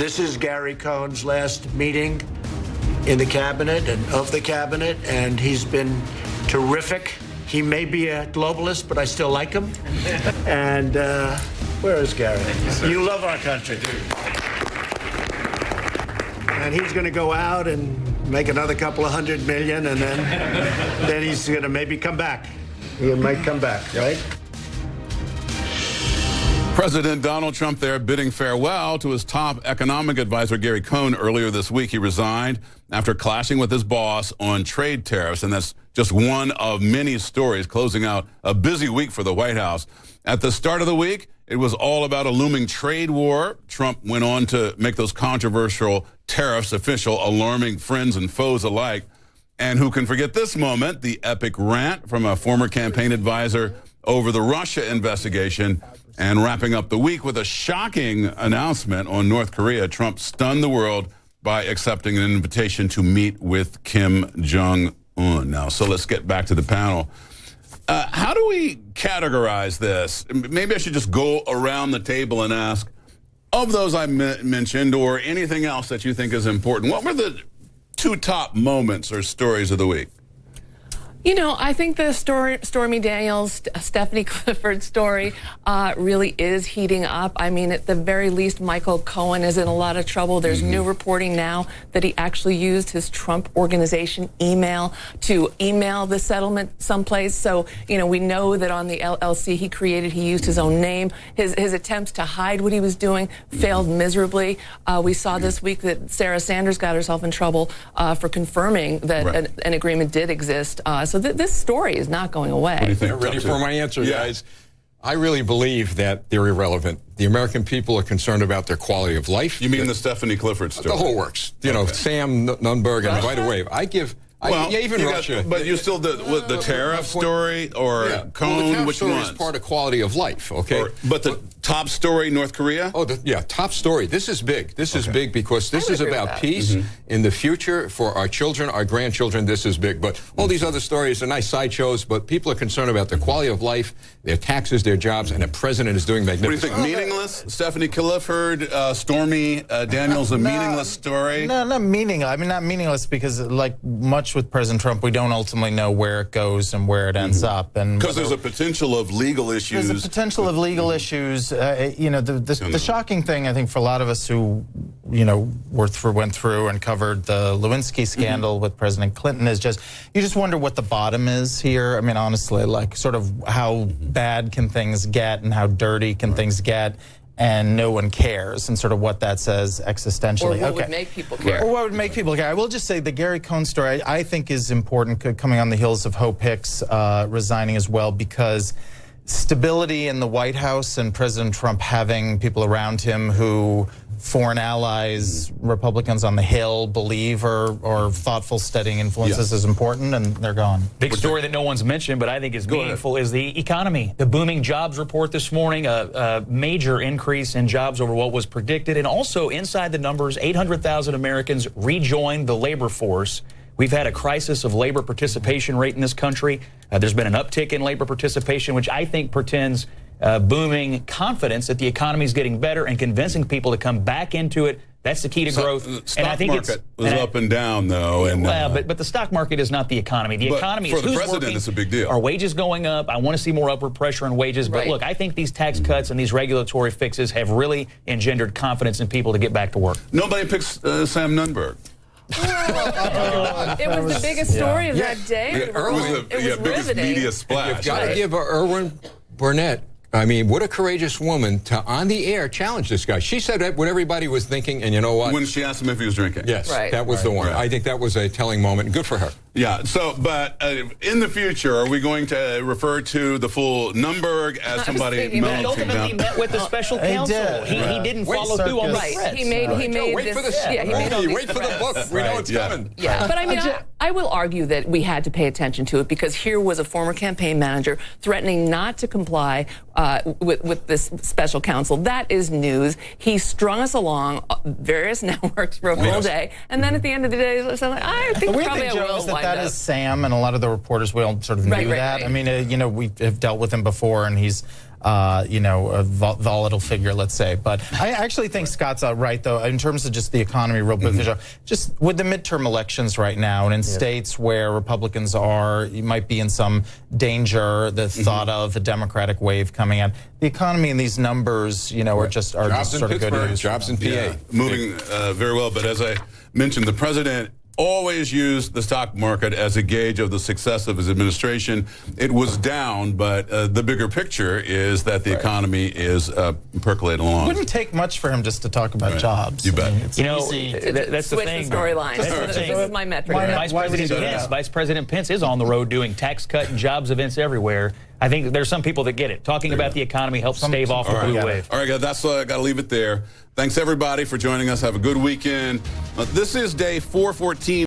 This is Gary Cohn's last meeting in the cabinet and of the cabinet, and he's been terrific. He may be a globalist, but I still like him. And where is Gary? You love our country. And he's going to go out and make another couple of $100 million, and then he's going to maybe come back. He might come back, right? President Donald Trump there bidding farewell to his top economic advisor, Gary Cohn. Earlier this week, he resigned after clashing with his boss on trade tariffs, and that's just one of many stories closing out a busy week for the White House. At the start of the week, it was all about a looming trade war. Trump went on to make those controversial tariffs official, alarming friends and foes alike. And who can forget this moment, the epic rant from a former campaign advisor over the Russia investigation. And wrapping up the week with a shocking announcement on North Korea, Trump stunned the world by accepting an invitation to meet with Kim Jong-un. Now, so let's get back to the panel. How do we categorize this? Maybe I should just go around the table and ask, of those I mentioned or anything else that you think is important, what were the two top moments or stories of the week? You know, I think the Stormy Daniels, Stephanie Clifford story really is heating up. I mean, at the very least, Michael Cohen is in a lot of trouble. There's new reporting now that he actually used his Trump Organization email to email the settlement someplace. So, you know, we know that on the LLC he created, he used his own name. His attempts to hide what he was doing failed miserably. We saw this week that Sarah Sanders got herself in trouble for confirming that an agreement did exist. So this story is not going away. What do you think? You're ready for my answer, guys? I really believe that they're irrelevant. The American people are concerned about their quality of life. You mean the Stephanie Clifford story? The whole works. You know, Sam Nunberg, and by the way, I give... Well, even Russia. But you still the tariff story or Cohn, well, which story one? is part of quality of life, okay? But the top story, North Korea? Oh, top story. This is big. This is big because this is about peace in the future for our children, our grandchildren. This is big. But all these other stories are nice sideshows, but people are concerned about their quality of life, their taxes, their jobs, and the president is doing magnificent. What do you think, meaningless? Stephanie Clifford, Stormy Daniels, a meaningless story? No, not meaningless. I mean, not meaningless because, like much with President Trump, we don't ultimately know where it goes and where it ends up. And because there's a potential of legal issues. There's a potential of legal issues. You know, the shocking thing, I think, for a lot of us who, you know, went through and covered the Lewinsky scandal with President Clinton is just, you just wonder what the bottom is here. I mean, honestly, like, sort of how bad can things get and how dirty can things get, and no one cares, and sort of what that says existentially. Or what would make people care. Or what would make people care. I will just say the Gary Cohn story, I think, is important, coming on the heels of Hope Hicks resigning as well, because stability in the White House and President Trump having people around him who foreign allies, Republicans on the Hill believe or thoughtful, steadying influences is important, and they're gone. Big story that no one's mentioned, but I think is meaningful, is the economy. The booming jobs report this morning, a major increase in jobs over what was predicted, and also inside the numbers, 800,000 Americans rejoined the labor force. We've had a crisis of labor participation rate in this country. There's been an uptick in labor participation, which I think portends booming confidence that the economy is getting better and convincing people to come back into it. That's the key to growth. The stock market was up and down, though. And, but the stock market is not the economy. The economy is who's working. For the president, it's a big deal. Are wages going up? I want to see more upward pressure on wages. But look, I think these tax cuts and these regulatory fixes have really engendered confidence in people to get back to work. Nobody picks Sam Nunberg. It was the biggest story of that day. It was the biggest media splash. You've got to give Erwin Burnett, I mean, what a courageous woman to, on the air, challenge this guy. She said that what everybody was thinking, and you know what? When she asked him if he was drinking. Yes, that was the one. I think that was a telling moment. Good for her. Yeah, so, but in the future, are we going to refer to the full Nunberg as somebody He ultimately met with the special counsel. He didn't follow through on the threats. He made wait this. For the wait for the book. We know it's coming. Yeah, but I mean, I will argue that we had to pay attention to it because here was a former campaign manager threatening not to comply with this special counsel. That is news. He strung us along various networks for a full day, and then at the end of the day, I think probably I will. That is Sam, and a lot of the reporters will sort of knew that. I mean, you know, we have dealt with him before, and he's a volatile figure, let's say. But I actually think Scott's right, though, in terms of just the economy, real quick. Just with the midterm elections right now, and in states where Republicans you might be in some danger, the thought of a Democratic wave coming out. The economy and these numbers, are just sort of good news. Jobs in PA. Yeah, moving very well. But as I mentioned, the president always used the stock market as a gauge of the success of his administration. It was down, but the bigger picture is that the economy is percolating along. It wouldn't take much for him just to talk about jobs. You bet. It's easy. That's the Switch thing. the storyline. This is my metric. Vice President Pence is on the road doing tax cut and jobs events everywhere. I think there's some people that get it. Talking about the economy helps stave off the blue wave. All right, guys, that's got to leave it there. Thanks, everybody, for joining us. Have a good weekend. This is day 414.